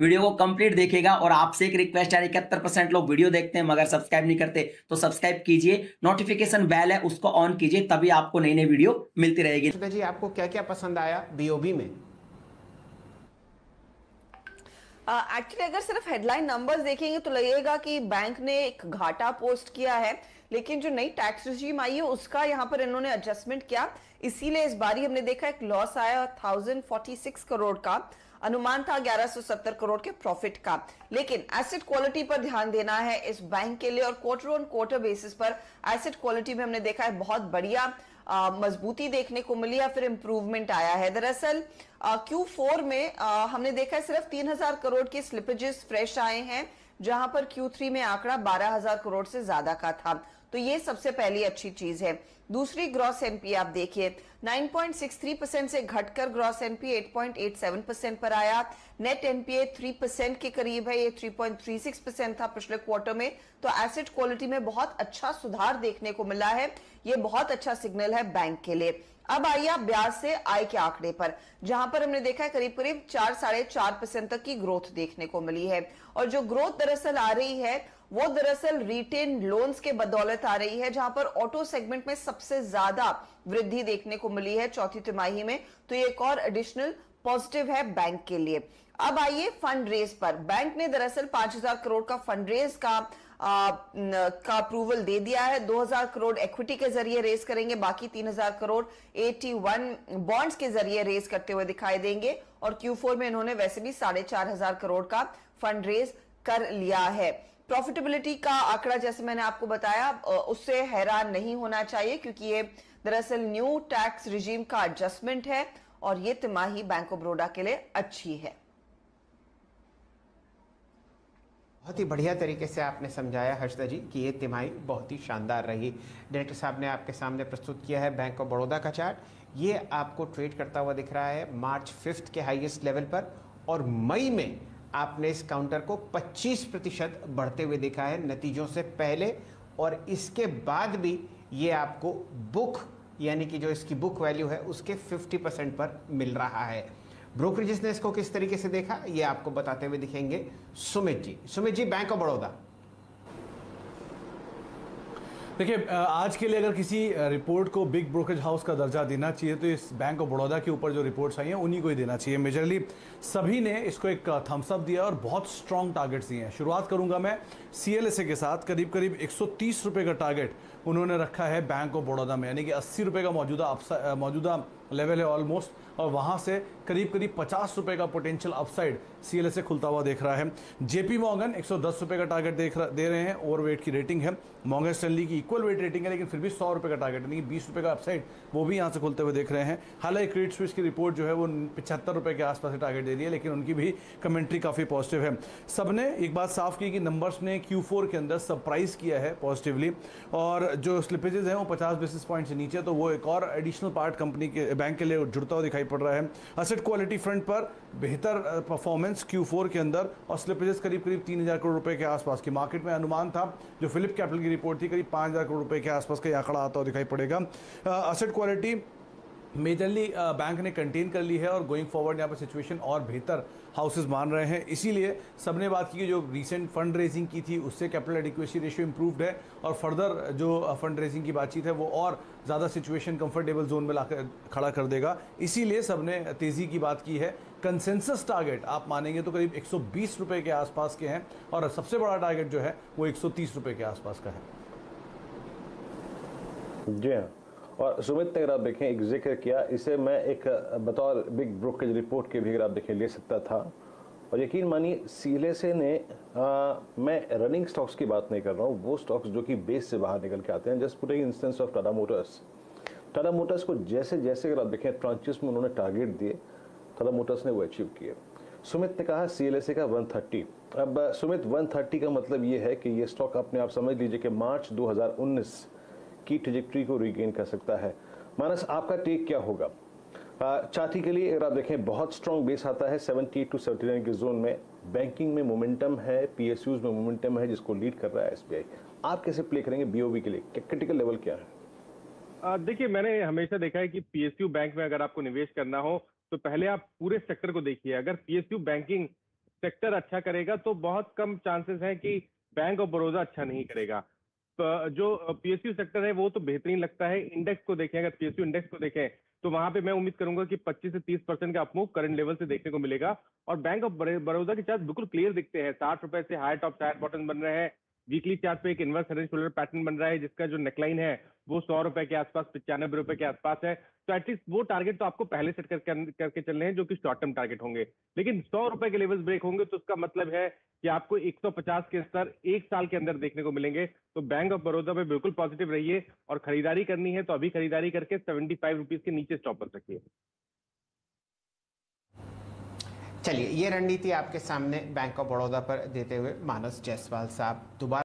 Video को complete देखेगा। और आपसे एक रिक्वेस्ट है, 71% लोग वीडियो देखते हैं मगर सब्सक्राइब नहीं करते, तो सब्सक्राइब कीजिए, नोटिफिकेशन बेल है उसको ऑन कीजिए, तभी आपको नई नई वीडियो मिलती रहेगी। जी आपको क्या क्या पसंद आया बीओबी में? एक्चुअली अगर सिर्फ हेडलाइन नंबर्स देखेंगे तो लगेगा कि बैंक ने एक घाटा पोस्ट किया है, लेकिन जो नई टैक्स रिजीम आई है उसका यहाँ पर इन्होंने एडजस्टमेंट किया, इसीलिए इस बारी हमने देखा एक लॉस आया 1046 करोड़ का। अनुमान था 1170 करोड़ के प्रॉफिट का। लेकिन एसेट क्वालिटी पर ध्यान देना है इस बैंक के लिए, और क्वार्टर ऑन क्वार्टर बेसिस पर एसेट क्वालिटी में हमने देखा है बहुत बढ़िया मजबूती देखने को मिली या फिर इंप्रूवमेंट आया है। दरअसल Q4 में हमने देखा है सिर्फ 3000 करोड़ के स्लिपेजेस फ्रेश आए हैं, जहां पर Q3 में आंकड़ा 12000 करोड़ से ज्यादा का था, तो ये सबसे पहली अच्छी चीज है। दूसरी ग्रॉस एनपी आप देखिए 9.63% से घटकर ग्रॉस एनपी 8.87% पर आया। नेट एनपीए 3% के करीब है, ये 3.36% था पिछले क्वार्टर में। तो एसेट क्वालिटी में बहुत अच्छा सुधार देखने को मिला है, ये बहुत अच्छा सिग्नल है बैंक के लिए। अब आइए आप ब्याज से आय के आंकड़े पर, जहां पर हमने देखा है करीब करीब 4-4.5% तक की ग्रोथ देखने को मिली है। और जो ग्रोथ दरअसल आ रही है वो दरअसल रिटेन लोन्स के बदौलत आ रही है, जहां पर ऑटो सेगमेंट में सबसे ज्यादा वृद्धि देखने को मिली है चौथी तिमाही में, तो ये एक और एडिशनल पॉजिटिव है बैंक के लिए। अब आइए फंड रेज पर। बैंक ने दरअसल 5000 करोड़ का फंड रेज का अप्रूवल दे दिया है। 2000 करोड़ इक्विटी के जरिए रेस करेंगे, बाकी 3000 करोड़ AT1 बॉन्ड्स के जरिए रेस करते हुए दिखाई देंगे। और Q4 में इन्होंने वैसे भी 4500 करोड़ का फंड रेज कर लिया है। प्रॉफिटेबिलिटी का आंकड़ा जैसे मैंने आपको बताया उससे हैरान नहीं होना चाहिए, क्योंकि ये दरअसल न्यू टैक्स रिजीम का एडजस्टमेंट है और ये तिमाही बैंक ऑफ बड़ौदा के लिए अच्छी है। बहुत ही बढ़िया तरीके से आपने समझाया हर्षदा जी कि ये तिमाही बहुत ही शानदार रही। डायरेक्टर साहब ने आपके सामने प्रस्तुत किया है बैंक ऑफ बड़ौदा का चार्ट। ये आपको ट्रेड करता हुआ दिख रहा है मार्च 5 के हाईएस्ट लेवल पर, और मई में आपने इस काउंटर को 25% बढ़ते हुए देखा है नतीजों से पहले, और इसके बाद भी ये आपको बुक यानी कि जो इसकी बुक वैल्यू है उसके 50% पर मिल रहा है। ब्रोकरेजेस ने इसको किस तरीके से देखा ये आपको बताते हुए दिखेंगे सुमित जी। Sumit ji, bank of Baroda. देखिए, आज के लिए अगर किसी रिपोर्ट को बिग ब्रोकरेज हाउस का दर्जा देना चाहिए तो इस बैंक ऑफ बड़ौदा के ऊपर जो रिपोर्ट्स आई हैं उन्हीं को ही देना चाहिए। मेजरली सभी ने इसको एक थम्स अप दिया और बहुत स्ट्रॉन्ग टारगेट्स दिए हैं। शुरुआत करूंगा मैं CLSA के साथ। करीब करीब 130 रुपये का टारगेट उन्होंने रखा है बैंक ऑफ बड़ौदा में, यानी कि 80 रुपये का मौजूदा लेवल है ऑलमोस्ट, और वहाँ से करीब करीब 50 रुपये का पोटेंशियल अपसाइड CLSA खुलता हुआ देख रहा है। JP मॉर्गन 110 रुपये का टारगेट दे रहे हैं, ओवरवेट की रेटिंग है। मॉर्गन स्टैनली की इक्वल वेट रेटिंग है, लेकिन फिर भी 100 रुपये का टारगेट, यानी कि 20 रुपये का अपसाइड वो भी यहाँ से खुलते हुए देख रहे हैं। हालांकि क्रेडिट स्विस की रिपोर्ट जो है वो 75 रुपये के आसपास टारगेट दे रही है, लेकिन उनकी भी कमेंट्री काफ़ी पॉजिटिव है। सबने एक बात साफ की कि नंबर्स ने Q4 के अंदर सरप्राइज किया है पॉजिटिवली, और जो स्लिपेजेस हैं वो 50 बेसिस पॉइंट से नीचे, तो वो एक और एडिशनल पार्ट कंपनी के बैंक के लिए जुड़ता हुआ दिखाई पड़ रहा है। एसेट क्वालिटी फ्रंट पर बेहतर परफॉर्मेंस Q4 के अंदर, और स्लिपेजेस करीब करीब 3000 करोड़ रुपए के आसपास की। मार्केट में अनुमान था, जो फिलिप कैपिटल की रिपोर्ट थी, करीब 5000 करोड़ रुपए के आसपास का आंकड़ा आता हुआ दिखाई पड़ेगा। एसेट क्वालिटी मेजरली बैंक ने कंटेन कर ली है, और गोइंग फॉरवर्ड यहाँ पर सिचुएशन और बेहतर हाउसेस मान रहे हैं। इसीलिए सबने बात की कि जो रीसेंट फंड रेजिंग की थी उससे कैपिटल एडिक्वेसी रेशियो इंप्रूव्ड है, और फर्दर जो फंड रेजिंग की बातचीत है वो और ज़्यादा सिचुएशन कंफर्टेबल जोन में लाकर खड़ा कर देगा। इसीलिए सबने तेज़ी की बात की है। कंसेंसस टारगेट आप मानेंगे तो करीब 120 रुपये के आसपास के हैं, और सबसे बड़ा टारगेट जो है वो 130 रुपये के आसपास का है। जी हाँ, और सुमित ने अगर आप देखें एक जिक्र किया, इसे मैं एक बतौर बिग ब्रोकरेज रिपोर्ट के भी अगर आप देखें ले सकता था। और यकीन मानिए CLSA ने मैं रनिंग स्टॉक्स की बात नहीं कर रहा हूँ, वो स्टॉक्स जो कि बेस से बाहर निकल के आते हैं। Just putting instance of Tata Motors को जैसे जैसे अगर आप देखें ट्रांचेस में उन्होंने टारगेट दिए, टाटा मोटर्स ने वो अचीव किए। सुमित ने कहा CLSA का 130। अब सुमित 130 का मतलब ये है कि ये स्टॉक अपने आप समझ लीजिए कि मार्च 2019 की ट्रेजेक्ट्री को रीगेन कर सकता है। मानस, आपका टेक क्या होगा? चाटी के लिए अगर आप देखें बहुत स्ट्रॉन्ग बेस आता है 70 to 79 के जोन में। बैंकिंग में मोमेंटम है, PSUs में मोमेंटम है जिसको लीड कर रहा है SBI। आप कैसे प्ले करेंगे BOB के लिए? क्रिटिकल लेवल क्या है? देखिए, मैंने हमेशा देखा है कि PSU बैंक में अगर आपको निवेश करना हो तो पहले आप पूरे सेक्टर को देखिए। अगर PSU बैंकिंग सेक्टर अच्छा करेगा तो बहुत कम चांसेस है कि बैंक ऑफ बड़ौदा अच्छा नहीं करेगा। जो पीएसयू सेक्टर है वो तो बेहतरीन लगता है। इंडेक्स को देखें, अगर पीएसयू इंडेक्स को देखें तो वहां पे मैं उम्मीद करूंगा कि 25 से 30% का अपमूव करंट लेवल से देखने को मिलेगा। और बैंक ऑफ बड़ौदा के चार्ट बिल्कुल क्लियर दिखते हैं, 60 रुपए से हाई टॉप हाई बॉटम बन रहे हैं। वीकली चार्ट पे एक inverse head and shoulder pattern बन रहा है जिसका जो नेकलाइन है वो 100 रुपए के आसपास, 95 रुपए के आसपास है। तो एटलीस्ट वो टारगेट तो आपको पहले सेट करके चलने हैं जो कि शॉर्ट टर्म टारगेट होंगे। लेकिन 100 रुपए के लेवल्स ब्रेक होंगे तो उसका मतलब है कि आपको 150 के स्तर एक साल के अंदर देखने को मिलेंगे। तो बैंक ऑफ बड़ौदा पे बिल्कुल पॉजिटिव रहिए और खरीदारी करनी है तो अभी खरीदारी करके 75 रुपीज के नीचे स्टॉप कर रखिए। चलिए, ये रणनीति आपके सामने बैंक ऑफ बड़ौदा पर देते हुए मानस जायसवाल साहब दोबारा